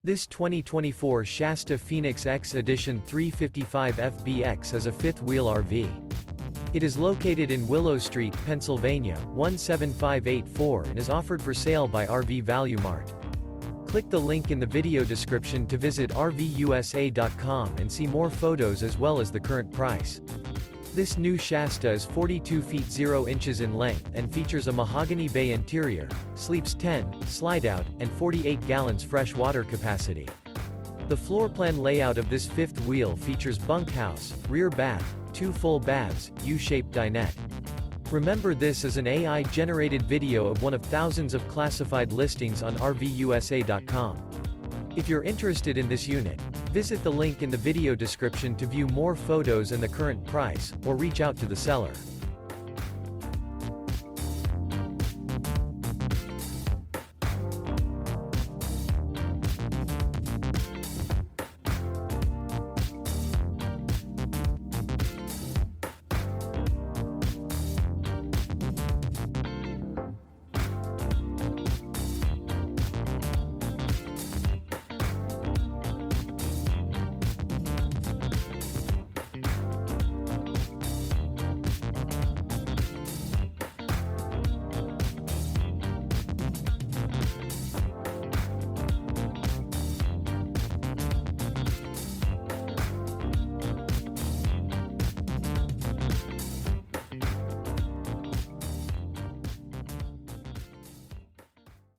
This 2024 Shasta Phoenix X-Edition 355 FBX is a fifth-wheel RV. It is located in Willow Street, Pennsylvania, 17584 and is offered for sale by RV Value Mart. Click the link in the video description to visit RVUSA.com and see more photos as well as the current price. This new Shasta is 42 feet 0 inches in length and features a mahogany bay interior, sleeps 10, slide-out, and 48 gallons fresh water capacity. The floor plan layout of this fifth wheel features bunkhouse, rear bath, 2 full baths, U-shaped dinette. Remember, this is an AI-generated video of one of thousands of classified listings on RVUSA.com. If you're interested in this unit, visit the link in the video description to view more photos and the current price, or reach out to the seller.